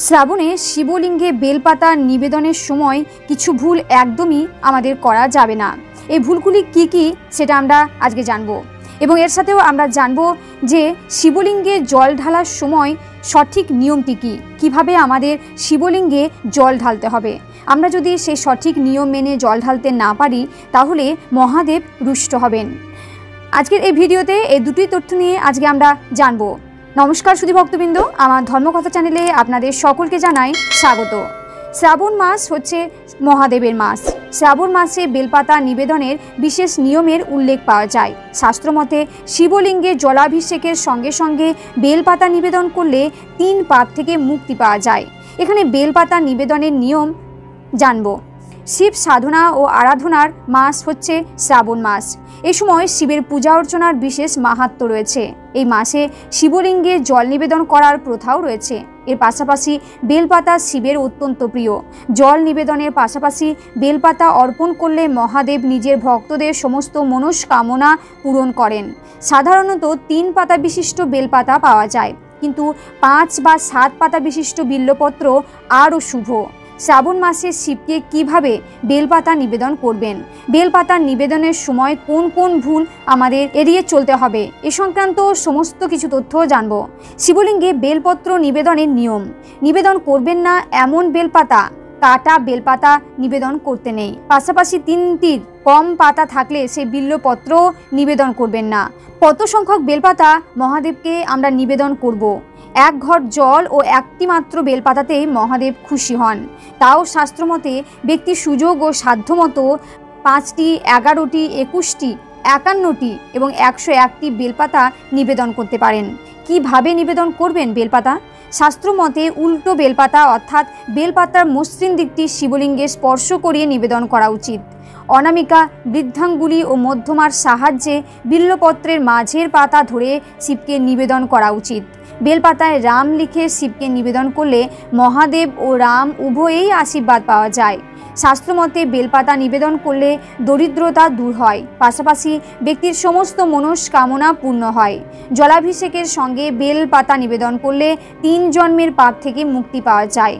শ্রাবণে শিবলিঙ্গে বেলপাতা নিবেদনের সময় কিছু ভুল একদমই আমাদের করা যাবে না। এই ভুলগুলি কি কি সেটা আমরা আজকে জানবো, এবং এর সাথেও আমরা জানবো যে শিবলিঙ্গে জল ঢালার সময় সঠিক নিয়মটি কী, কীভাবে আমাদের শিবলিঙ্গে জল ঢালতে হবে। আমরা যদি সেই সঠিক নিয়ম মেনে জল ঢালতে না পারি তাহলে মহাদেব রুষ্ট হবেন। আজকের এই ভিডিওতে এই দুটি তথ্য নিয়ে আজকে আমরা জানবো। নমস্কার সুধী ভক্তবৃন্দ, আমার ধর্মকথা চ্যানেলে আপনাদের সকলকে জানাই স্বাগত। শ্রাবণ মাস হচ্ছে মহাদেবের মাস। শ্রাবণ মাসে বেলপাতা নিবেদনের বিশেষ নিয়মের উল্লেখ পাওয়া যায়। শাস্ত্রমতে শিবলিঙ্গে জলাভিষেকের সঙ্গে সঙ্গে বেলপাতা নিবেদন করলে 3 পাপ থেকে মুক্তি পাওয়া যায়। এখানে বেলপাতা নিবেদনের নিয়ম জানব। শিব সাধনা ও আরাধনার মাস হচ্ছে শ্রাবণ মাস। এই সময় শিবের পূজা অর্চনার বিশেষ মাহাত্ম্য রয়েছে। এই মাসে শিবলিঙ্গে জল নিবেদন করার প্রথাও রয়েছে। এর পাশাপাশি বেলপাতা শিবের অত্যন্ত প্রিয়। জল নিবেদনের পাশাপাশি বেলপাতা অর্পণ করলে মহাদেব নিজের ভক্তদের সমস্ত মনস্কামনা পূরণ করেন। সাধারণত 3 পাতা বিশিষ্ট বেলপাতা পাওয়া যায়, কিন্তু 5 বা 7 পাতা বিশিষ্ট বিল্বপত্র আরও শুভ। শ্রাবণ মাসে শিবকে কিভাবে বেলপাতা নিবেদন করবেন, বেলপাতা নিবেদনের সময় কোন কোন ভুল আমাদের এড়িয়ে চলতে হবে, এ সংক্রান্ত সমস্ত কিছু তথ্য জানব। শিবলিঙ্গে বেলপত্র নিবেদনের নিয়ম। নিবেদন করবেন না এমন বেলপাতা, কাটা বেলপাতা নিবেদন করতে নেই। পাশাপাশি 3টির কম পাতা থাকলে সেই বিল্বপত্র নিবেদন করবেন না। কত সংখ্যক বেলপাতা মহাদেবকে আমরা নিবেদন করব? 1 ঘট জল ও 1টি মাত্র বেলপাতাতেই মহাদেব খুশি হন। তাও শাস্ত্রমতে ব্যক্তি সুযোগ ও সাধ্যমতো 5টি, 11টি, 21টি, 51টি এবং 101টি বেলপাতা নিবেদন করতে পারেন। কিভাবে নিবেদন করবেন বেলপাতা? শাস্ত্রমতে উল্টো বেলপাতা অর্থাৎ বেলপাতার মসৃণ দিকটি শিবলিঙ্গে স্পর্শ করিয়ে নিবেদন করা উচিত। অনামিকা, বৃদ্ধাঙ্গুলি ও মধ্যমার সাহায্যে বিল্বপত্রের মাঝের পাতা ধরে শিবকে নিবেদন করা উচিত। বেলপাতায় রাম লিখে শিবকে নিবেদন করলে মহাদেব ও রাম উভয়েই আশীর্বাদ পাওয়া যায়। শাস্ত্রমতে বেলপাতা নিবেদন করলে দরিদ্রতা দূর হয়, পাশাপাশি ব্যক্তির সমস্ত মনস্কামনা পূর্ণ হয়। জলাভিষেকের সঙ্গে বেলপাতা নিবেদন করলে 3 জন্মের পাপ থেকে মুক্তি পাওয়া যায়।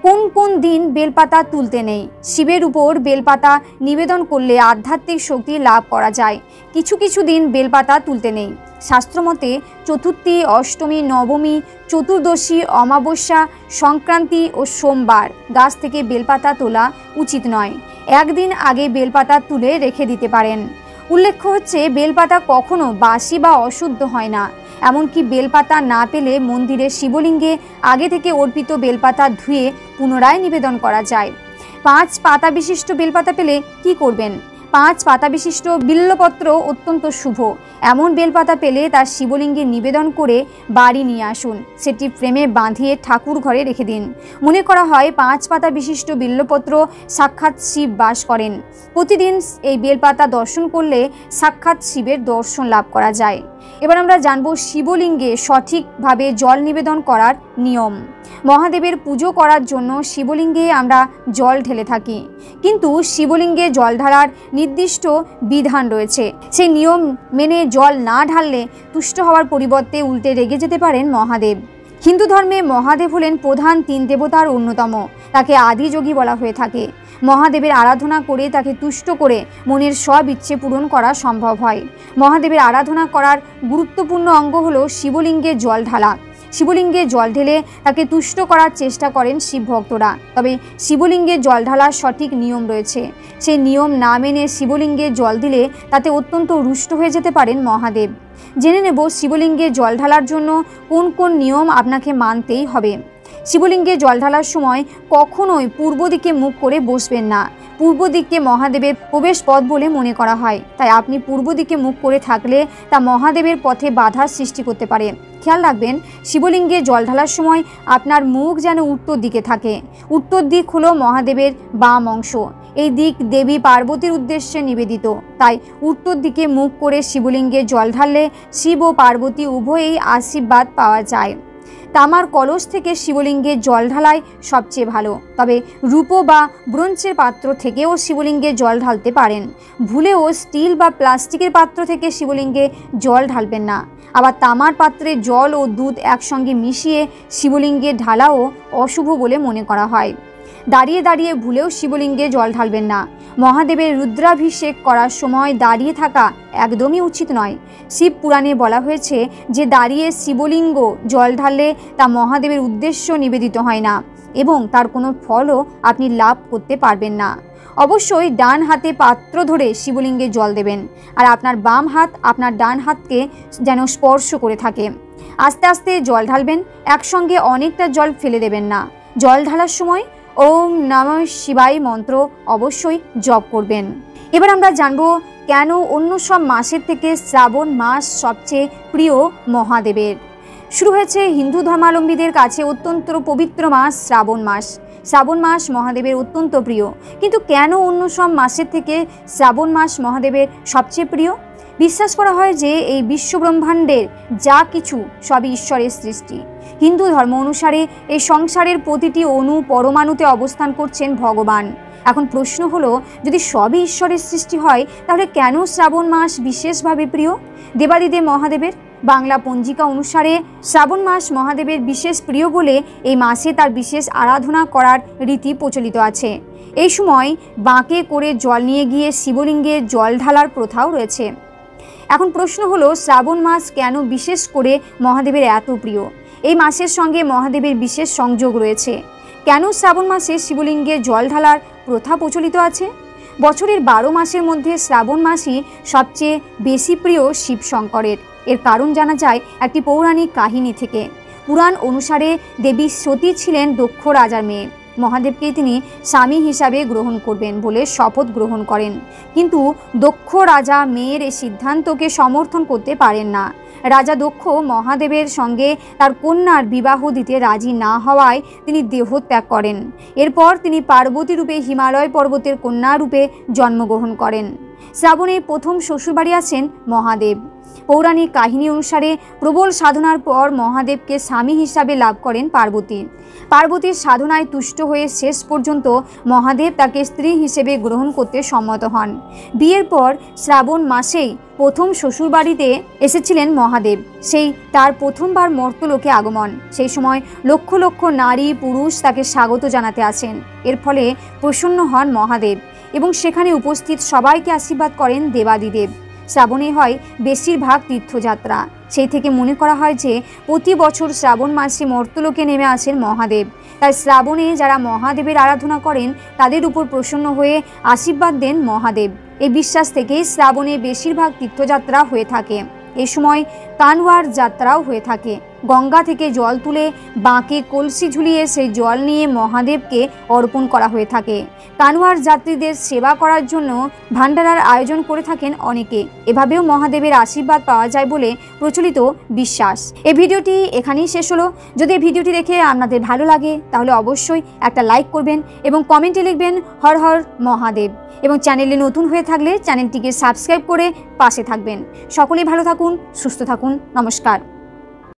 কোন কোন দিন বেলপাতা তুলতে নেই? শিবের উপর বেলপাতা নিবেদন করলে আধ্যাত্মিক শক্তি লাভ করা যায়। কিছু কিছু দিন বেলপাতা তুলতে নেই। শাস্ত্রমতে চতুর্থী, অষ্টমী, নবমী, চতুর্দশী, অমাবস্যা, সংক্রান্তি ও সোমবার গাছ থেকে বেলপাতা তোলা উচিত নয়। 1 দিন আগে বেলপাতা তুলে রেখে দিতে পারেন। উল্লেখ্য হচ্ছে বেলপাতা কখনো বাসি বা অশুদ্ধ হয় না। এমনকি বেলপাতা না পেলে মন্দিরে শিবলিঙ্গে আগে থেকে অর্পিত বেলপাতা ধুয়ে পুনরায় নিবেদন করা যায়। 5 পাতা বিশিষ্ট বেলপাতা পেলে কি করবেন? 5 পাতা বিশিষ্ট বিল্বপত্র অত্যন্ত শুভ। এমন বেলপাতা পেলে তার শিবলিঙ্গে নিবেদন করে বাড়ি নিয়ে আসুন। সেটি ফ্রেমে বাঁধিয়ে ঠাকুর ঘরে রেখে দিন। মনে করা হয় 5 পাতা বিশিষ্ট বিল্বপত্র সাক্ষাৎ শিব বাস করেন। প্রতিদিন এই বেলপাতা দর্শন করলে সাক্ষাৎ শিবের দর্শন লাভ করা যায়। এবার আমরা জানবো শিবলিঙ্গে সঠিকভাবে জল নিবেদন করার নিয়ম। মহাদেবের পুজো করার জন্য শিবলিঙ্গে আমরা জল ঢেলে থাকি, কিন্তু শিবলিঙ্গে জল ঢালার নির্দিষ্ট বিধান রয়েছে। সেই নিয়ম মেনে জল না ঢাললে তুষ্ট হওয়ার পরিবর্তে উল্টে রেগে যেতে পারেন মহাদেব। হিন্দু ধর্মে মহাদেব হলেন প্রধান 3 দেবতার অন্যতম। তাকে আদিযোগী বলা হয়ে থাকে। মহাদেবের আরাধনা করে তাকে তুষ্ট করে মনের সব ইচ্ছে পূরণ করা সম্ভব হয়। মহাদেবের আরাধনা করার গুরুত্বপূর্ণ অঙ্গ হলো শিবলিঙ্গে জল ঢালা। শিবলিঙ্গে জল ঢেলে তাকে তুষ্ট করার চেষ্টা করেন শিব ভক্তরা। তবে শিবলিঙ্গে জল ঢালার সঠিক নিয়ম রয়েছে। সেই নিয়ম না মেনে শিবলিঙ্গে জল দিলে তাতে অত্যন্ত রুষ্ট হয়ে যেতে পারেন মহাদেব। জেনে নেব শিবলিঙ্গে জল ঢালার জন্য কোন কোন নিয়ম আপনাকে মানতেই হবে। শিবলিঙ্গে জল ঢালার সময় কখনোই পূর্ব দিকে মুখ করে বসবেন না। পূর্ব দিককে মহাদেবের প্রবেশ পথ বলে মনে করা হয়, তাই আপনি পূর্ব দিকে মুখ করে থাকলে তা মহাদেবের পথে বাধার সৃষ্টি করতে পারে। খেয়াল রাখবেন, শিবলিঙ্গে জল ঢালার সময় আপনার মুখ যেন উত্তর দিকে থাকে। উত্তর দিক হলো মহাদেবের বাম অংশ। এই দিক দেবী পার্বতীর উদ্দেশ্যে নিবেদিত, তাই উত্তর দিকে মুখ করে শিবলিঙ্গে জল ঢাললে শিব ও পার্বতী উভয়েই আশীর্বাদ পাওয়া যায়। তামার কলস থেকে শিবলিঙ্গে জল ঢালাই সবচেয়ে ভালো, তবে রূপো বা ব্রোঞ্জের পাত্র থেকেও শিবলিঙ্গে জল ঢালতে পারেন। ভুলেও স্টিল বা প্লাস্টিকের পাত্র থেকে শিবলিঙ্গে জল ঢালবেন না। আবার তামার পাত্রে জল ও দুধ একসঙ্গে মিশিয়ে শিবলিঙ্গে ঢালাও অশুভ বলে মনে করা হয়। দাঁড়িয়ে দাঁড়িয়ে ভুলেও শিবলিঙ্গে জল ঢালবেন না। মহাদেবের রুদ্রাভিষেক করার সময় দাঁড়িয়ে থাকা একদমই উচিত নয়। শিব পুরাণে বলা হয়েছে যে দাঁড়িয়ে শিবলিঙ্গ জল ঢাললে তা মহাদেবের উদ্দেশ্য নিবেদিত হয় না এবং তার কোনো ফলও আপনি লাভ করতে পারবেন না। অবশ্যই ডান হাতে পাত্র ধরে শিবলিঙ্গে জল দেবেন, আর আপনার বাম হাত আপনার ডান হাতকে যেন স্পর্শ করে থাকে। আস্তে আস্তে জল ঢালবেন, একসঙ্গে অনেকটা জল ফেলে দেবেন না। জল ঢালার সময় ওম নমঃ শিবায় মন্ত্র অবশ্যই জপ করবেন। এবার আমরা জানব কেন অন্য সব মাসের থেকে শ্রাবণ মাস সবচেয়ে প্রিয় মহাদেবের। শুরু হয়েছে হিন্দু ধর্মাবলম্বীদের কাছে অত্যন্ত পবিত্র মাস শ্রাবণ মাস। শ্রাবণ মাস মহাদেবের অত্যন্ত প্রিয়, কিন্তু কেন অন্য সব মাসের থেকে শ্রাবণ মাস মহাদেবের সবচেয়ে প্রিয়? বিশ্বাস করা হয় যে এই বিশ্বব্রহ্মাণ্ডের যা কিছু সবই ঈশ্বরের সৃষ্টি। হিন্দু ধর্ম অনুসারে এই সংসারের প্রতিটি অণু পরমাণুতে অবস্থান করছেন ভগবান। এখন প্রশ্ন হলো, যদি সবই ঈশ্বরের সৃষ্টি হয় তাহলে কেন শ্রাবণ মাস বিশেষভাবে প্রিয় দেবাদিদেব মহাদেবের? বাংলা পঞ্জিকা অনুসারে শ্রাবণ মাস মহাদেবের বিশেষ প্রিয় বলে এই মাসে তার বিশেষ আরাধনা করার রীতি প্রচলিত আছে। এই সময় বাঁকে করে জল নিয়ে গিয়ে শিবলিঙ্গে জল ঢালার প্রথাও রয়েছে। এখন প্রশ্ন হলো, শ্রাবণ মাস কেন বিশেষ করে মহাদেবের এত প্রিয়? এই মাসের সঙ্গে মহাদেবের বিশেষ সংযোগ রয়েছে। কেন শ্রাবণ মাসে শিবলিঙ্গে জল ঢালার প্রথা প্রচলিত আছে? বছরের 12 মাসের মধ্যে শ্রাবণ মাসই সবচেয়ে বেশি প্রিয় শিব শঙ্করের। এর কারণ জানা যায় একটি পৌরাণিক কাহিনী থেকে। পুরাণ অনুসারে দেবী সতী ছিলেন দক্ষ রাজার মেয়ে। মহাদেবকে তিনি স্বামী হিসাবে গ্রহণ করবেন বলে শপথ গ্রহণ করেন, কিন্তু দক্ষ রাজা মেয়ের এই সিদ্ধান্তকে সমর্থন করতে পারেন না। রাজা দক্ষ মহাদেবের সঙ্গে তার কন্যার বিবাহ দিতে রাজি না হওয়ায় তিনি দেহত্যাগ করেন। এরপর তিনি পার্বতী রূপে হিমালয় পর্বতের কন্যা রূপে জন্মগ্রহণ করেন। শ্রাবণে প্রথম শ্বশুরবাড়ি আসেন মহাদেব। পৌরাণিক কাহিনী অনুসারে প্রবল সাধনার পর মহাদেবকে স্বামী হিসাবে লাভ করেন পার্বতী। পার্বতীর সাধনায় তুষ্ট হয়ে শেষ পর্যন্ত মহাদেব তাকে স্ত্রী হিসেবে গ্রহণ করতে সম্মত হন। বিয়ের পর শ্রাবণ মাসেই প্রথম শ্বশুরবাড়িতে এসেছিলেন মহাদেব। সেই তার প্রথমবার মর্তলোকে আগমন। সেই সময় লক্ষ লক্ষ নারী পুরুষ তাকে স্বাগত জানাতে আসেন। এর ফলে প্রসন্ন হন মহাদেব এবং সেখানে উপস্থিত সবাইকে আশীর্বাদ করেন দেবাদিদেব। শ্রাবণে হয় বেশিরভাগ তীর্থযাত্রা। সেই থেকে মনে করা হয় যে প্রতি বছর শ্রাবণ মাসে মর্তলোকে নেমে আসেন মহাদেব। তাই শ্রাবণে যারা মহাদেবের আরাধনা করেন তাদের উপর প্রসন্ন হয়ে আশীর্বাদ দেন মহাদেব। এই বিশ্বাস থেকেই শ্রাবণে বেশিরভাগ তীর্থযাত্রা হয়ে থাকে। এই সময় কানওয়ার যাত্রাও হয়ে থাকে। গঙ্গা থেকে জল তুলে বাঁকে কলসি ঝুলিয়ে সেই জল নিয়ে মহাদেবকে অর্পণ করা হয়ে থাকে। কানওয়ার যাত্রীদের সেবা করার জন্য ভান্ডারার আয়োজন করে থাকেন অনেকে। এভাবেও মহাদেবের আশীর্বাদ পাওয়া যায় বলে প্রচলিত বিশ্বাস। এই ভিডিওটি এখানেই শেষ হলো। যদি এই ভিডিওটি দেখে আপনাদের ভালো লাগে তাহলে অবশ্যই একটা লাইক করবেন এবং কমেন্টে লিখবেন হর হর মহাদেব, এবং চ্যানেলে নতুন হয়ে থাকলে চ্যানেলটিকে সাবস্ক্রাইব করে পাশে থাকবেন। সকলেই ভালো থাকুন, সুস্থ থাকুন। নমস্কার।